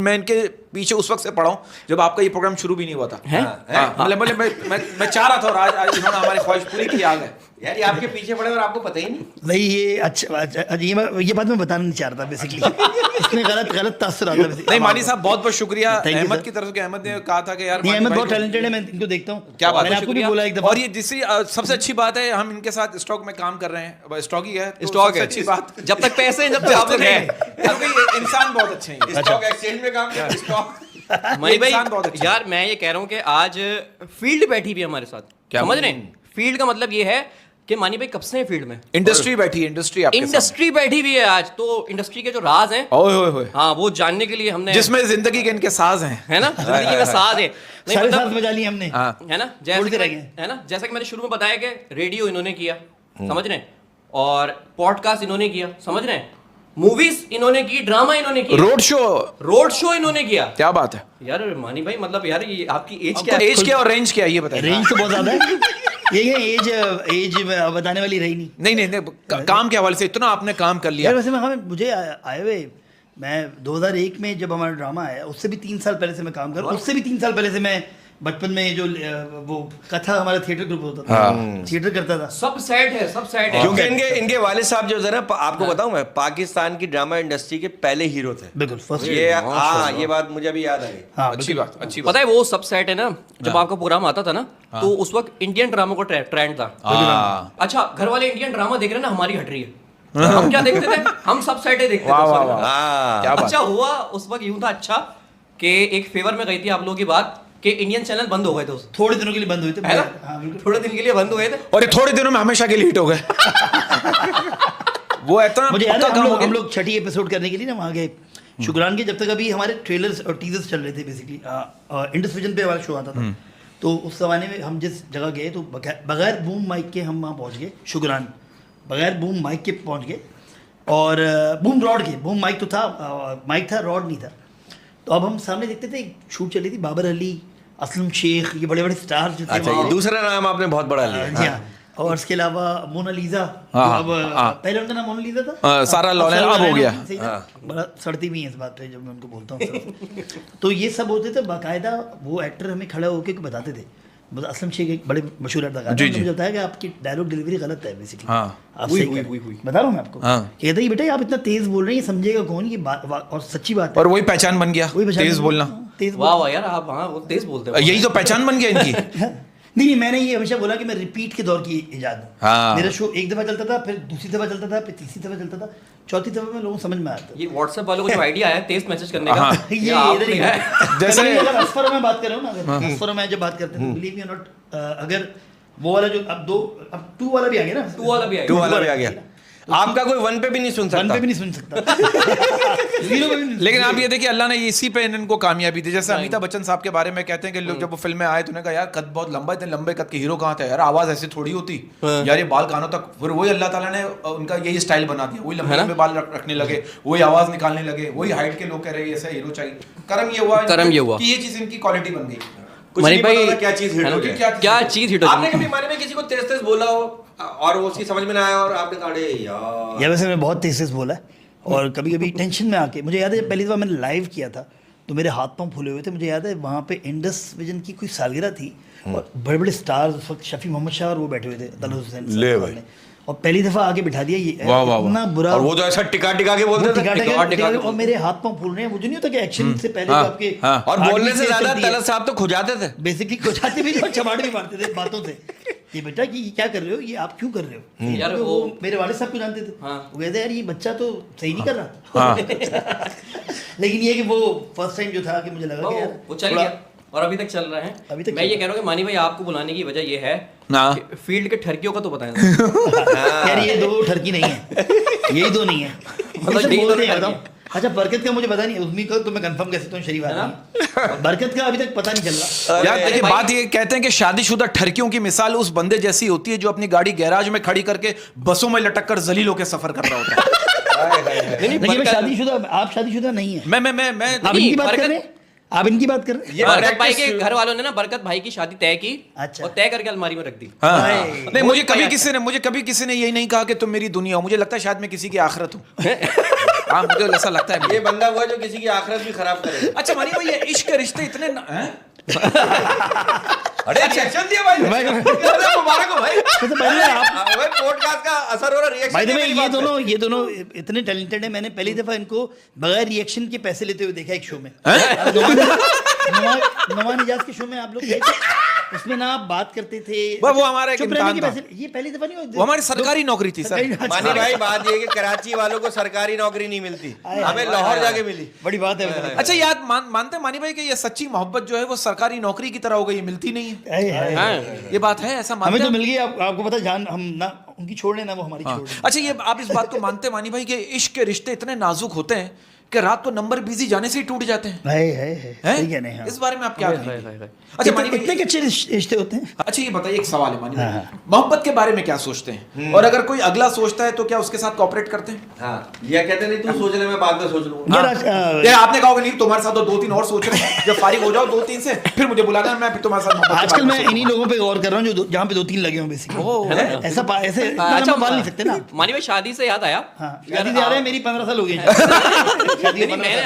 मैं इनके पीछे उस वक्त से पड़ा हूँ जब आपका ये प्रोग्राम शुरू भी नहीं हुआ था। मतलब मैं चाह रहा था और आज इन्होंने हमारी ख्वाहिश पूरी की आ गए। यार ये आपके पीछे पड़े और आपको पता ही नहीं। नहीं ये अच्छा ये बात मैं बताना नहीं चाह रहा था बेसिकली। इसमें गलत तासुर आता है। नहीं मानी साहब बहुत बहुत शुक्रिया अहमद की तरफ से। अहमद ने कहा था कि यार अहमद बहुत टैलेंटेड है, मैं इनको देखता हूँ। क्या बात है, आपको भी बोला एक दफा। और ये दूसरी सबसे अच्छी बात है हम इनके साथ स्टॉक में काम कर रहे हैं। स्टॉक ही है, स्टॉक है, अच्छी बात। जब तक पैसे हैं, जब तक आप लोग हैं। इंसान बहुत अच्छे हैं। स्टॉक एक्सचेंज में काम कर स्टॉक। मनी भाई इंसान बहुत अच्छा यार मैं ये कह रहा हूँ कि आज फील्ड बैठी भी हमारे साथ, समझ रहे हैं? फील्ड का मतलब ये है कि मानी भाई कब से हैं फील्ड में, इंडस्ट्री बैठी है, इंडस्ट्री बैठी हुई है आज। तो इंडस्ट्री के जो राज हैं, ओए होए होए, हाँ वो जानने के लिए हमने, जिसमें जिंदगी के इनके साज हैं, है ना, जिंदगी में साज है, नहीं सारे मतलब साथ बजा लिए हमने, है ना, जैसा कि मैंने शुरू में बताया कि रेडियो इन्होंने किया, समझ रहे हैं, और पॉडकास्ट इन्होंने किया, समझ रहे हैं, मूवीज इन्होंने की, ड्रामा इन्होंने किया, रोड शो इन्होंने किया। क्या बात है यार मानी भाई, मतलब यार ये आपकी एज क्या और रेंज क्या है ये बताइए। रेंज तो बहुत ज्यादा है। ये एज बताने वाली रही नहीं। काम के हवाले से इतना आपने काम कर लिया। यार वैसे मुझे आए हुए, मैं 2001 में जब हमारा ड्रामा आया उससे भी 3 साल पहले से मैं काम कर रहा हूँ। उससे भी 3 साल पहले से मैं बचपन में जो वो कथा हमारा थिएटर ग्रुप होता था, थिएटर करता था। सब सेट है क्योंकि इनके वालिद साहब जो थे ना, आपको बताऊं मैं, पाकिस्तान की ड्रामा इंडस्ट्री के पहले हीरो थे। बिल्कुल फर्स्ट ये बात मुझे अभी याद आई। अच्छी बात। पता है वो सब सेट है ना, जब आपका प्रोग्राम आता था ना, तो उस वक्त इंडियन ड्रामा को ट्रेंड था। अच्छा, घर वाले इंडियन ड्रामा देख रहे हैं ना, हमारी हट रही है। हम क्या देखते थे, हम सब सेटे देखते थे। अच्छा हुआ उस वक्त यूं था, अच्छा कि एक फेवर में गई थी आप लोगों की बात कि इंडियन चैनल बंद हो गए थे, थोड़े दिनों के लिए बंद हुए थे, थोड़े दिन के लिए बंद हुए थे, और ये थोड़े दिनों में हमेशा के लिए हिट हो गए। वो इतना मुझे याद है हम लोग छठी एपिसोड करने के लिए ना वहाँ गए शुक्रान के, जब तक अभी हमारे ट्रेलर्स और टीजर्स चल रहे थे बेसिकली, इंडस विजन पे हमारा शो आता था। तो उस जमाने में हम जिस जगह गए तो बगैर बूम माइक के हम वहाँ पहुँच गए शुक्रान, बगैर बूम माइक के पहुँच गए, और बूम रॉड के, बूम माइक तो था, माइक था, रॉड नहीं था। तो अब हम सामने देखते थे, शूट चली थी, बाबर अली, असलम शेख, ये बड़े बड़े स्टार जो थे। अच्छा, ये दूसरा नाम आपने बहुत बड़ा लिया। और उसके अलावा मोनालिसा, पहले उनका नाम मोनालिसा था, सारा लॉरेन अब हो गया। बड़ा सड़ती भी है इस बात पे जब मैं उनको बोलता हूँ। तो ये सब होते थे, बाकायदा वो एक्टर हमें खड़ा होकर बताते थे। असलम शेख एक बड़े मशहूर अदाकार हैं, मुझे बताया कि आपकी डायलॉग डिलीवरी गलत है बेसिकली। आप सही बता रहा हूँ मैं आपको। कहते ही बेटा आप इतना तेज बोल रहे हैं, समझेगा कौन ये बात, और सच्ची बात है। और वही पहचान बन गया, तेज बोलना। वाह यार आप, हाँ वो तेज बोलते हैं, यही तो पहचान बन गया इनकी। नहीं, मैंने ये हमेशा बोला कि मैं रिपीट के दौर की इजाद हूँ। मेरा शो एक दफा चलता था, फिर दूसरी दफा चलता था, फिर तीसरी दफा चलता था, चौथी दफा में लोगों को समझ में आता। ये व्हाट्सएप वालों को जो आइडिया है टेस्ट मैसेज करने का, ये इधर ही है। जैसे अगर असफर में बात कर रहा हूँ ना, अगर असफर में जब बात करते हैं, बिलीव मी और नॉट, अगर वो वाला जो अब 2 वाला भी आ गया ना, 2 वाला भी आ गया, आपका कोई 1 पे भी नहीं सुन सकता, लेकिन आप ये देखिए अल्लाह ने इसी पे इनको कामयाबी दी। जैसे अमिताभ बच्चन साहब के बारे में कहते हैं कि लोग जब वो फिल्म में आए तो उन्होंने कहा यार कद बहुत लंबा, इतने लंबे कद के हीरो कहाँ थे यार, आवाज ऐसी थोड़ी होती यार, ये बाल कानों तक। फिर वही अल्लाह ताला ने उनका यही स्टाइल बना दिया, वही लंबे लंबे बाल रखने लगे, वही आवाज निकालने लगे, वही हाइट के लोग कह रहे ऐसा हीरो चाहिए। करम ये हुआ कि ये चीज इनकी क्वालिटी बन गई। मनी भाई क्या चीज हिट हो गई, क्या चीज हिट हो गई? आपने कभी माने में किसी को तेज तेज बोला हो और वो उसकी समझ में ना आया और आपने कहा यार वैसे मैं बहुत तेज बोला है, और कभी कभी टेंशन में आके, मुझे याद है जब पहली बार मैंने लाइव किया था तो मेरे हाथ पांव फूले हुए थे। मुझे याद है वहाँ पे इंडस विजन की कोई सालगिरह थी, और बड़े बड़े स्टार्स उस वक्त शफी मोहम्मद शाह और वो बैठे हुए थे, तलत हुसैन ने, और पहली दफा आके बिठा दिया। ये इतना बुरा, और वो तो ऐसा टिका के बोलते थे, और मेरे हाथ पाँव फूल रहे हैं। मुझे नहीं होता कि एक्शन से पहले आपके, और बोलने से ज्यादा तलत साहब तो खुजाते थे, बेसिकली खुजाते भी और चमाड़ भी मारते थे बातों से, ये बेटा कि क्या कर रहे हो, ये आप क्यों कर रहे हो यार। वो मेरे वाले साहब को जानते थे, वो कहते यार ये बच्चा तो सही नहीं कर रहा। लेकिन ये कि वो फर्स्ट टाइम जो था कि मुझे लगा कि वो चल गया और अभी तक चल रहा है। मैं ये कह रहा हूँ कि मानी भाई आपको बुलाने की वजह ये है कि फील्ड के ठरकियों का तो बताएं। यार ये 2 ठरकी नहीं है, यही 2 नहीं है, मतलब अच्छा बरकत का मुझे पता नहीं, उम्मीद का तो मैं कंफर्म कह सकता हूँ शरीफ आदमी, बरकत का अभी तक पता नहीं चल रहा। यार देखिए बात ये कहते हैं कि शादीशुदा ठरकियों की मिसाल उस बंदे जैसी होती है जो अपनी गाड़ी गैराज में खड़ी करके बसों में लटक कर जलील होकर सफर कर रहा होता है। नहीं शादीशुदा, आप शादीशुदा नहीं है। मैं आप इनकी बात कर रहे हैं, आप इनकी बात कर रहे हैं? ये बरकत भाई practice- के घर वालों ने ना बरकत भाई की शादी तय की अच्छा। और तय करके अलमारी में रख दी। हाँ। भाई। नहीं मुझे कभी किसी ने यही नहीं कहा कि तुम मेरी दुनिया हो। मुझे लगता है शायद मैं किसी की आखिरत हूँ। हाँ मुझे ऐसा लगता है। ये बंदा वो है जो किसी की आखिरत भी खराब करे। अच्छा मानी भाई, ये इश्क के रिश्ते इतने अरे एक्शन दिया भाई, मुबारक हो भाई। तो पहले आप भाई पॉडकास्ट का असर हो रहा, रिएक्शन भाई देखो ये दोनों इतने टैलेंटेड है। मैंने पहली दफा इनको बगैर रिएक्शन के पैसे लेते हुए देखा एक शो में। नुमान इजाज के शो में आप लोग गए थे, उसमें ना आप बात करते थे, वो हमारा एक चुप रहने के इम्तिहान था। पैसे। ये पहली दफा नहीं हुआ। वो हमारी सरकारी नौकरी थी सर। मानी भाई बात ये है कि कराची वालों को सरकारी नौकरी नहीं मिलती, हमें लाहौर जाके मिली। बड़ी बात है। अच्छा याद मानते हैं मानी भाई कि ये सच्ची मोहब्बत जो है वो सरकारी नौकरी की तरह हो गई, मिलती नहीं है। ये बात है, ऐसा हमें मानते तो हैं? मिल गई। आपको पता, जान हम ना उनकी छोड़ लेना, वो हमारी हाँ। छोड़ लेना। अच्छा ये आप इस बात को मानते हैं मानी भाई कि इश्क के रिश्ते इतने नाजुक होते हैं कि रात को नंबर बिजी जाने से ही टूट जाते हैं? है सही कहने हैं। इस बारे में आप क्या कहेंगे? अच्छा मानी इतने भाई, अच्छे रिश्ते होते हैं। अच्छा ये बताइए, एक सवाल है मानी भाई, हाँ। मोहब्बत के बारे में क्या सोचते हैं? और अगर कोई अगला सोचता है तो क्या उसके साथ कोऑपरेट करते हैं? हाँ, ये कहते नहीं तू सोच ले, मैं बाद में सोच लूंगा। यार यार आपने कहा होगा नहीं तुम्हारे साथ तो 2-3 और सोच रहे हैं, जब फारिग हो जाओ 2-3 से फिर मुझे बुलाना, मैं फिर तुम्हारे साथ मोहब्बत के आजकल बारे में मैं इन्हीं लोगों पे गौर कर रहा हूँ जो जहाँ पे 2-3 लगे हों बेसिकली। ओह, ऐसे अच्छा पाल नहीं सकते ना। मानी भाई शादी से याद आया हाँ, शादी से आ रहे हैं, मेरी 15 साल हो गए हैं। शादी नहीं, मैंने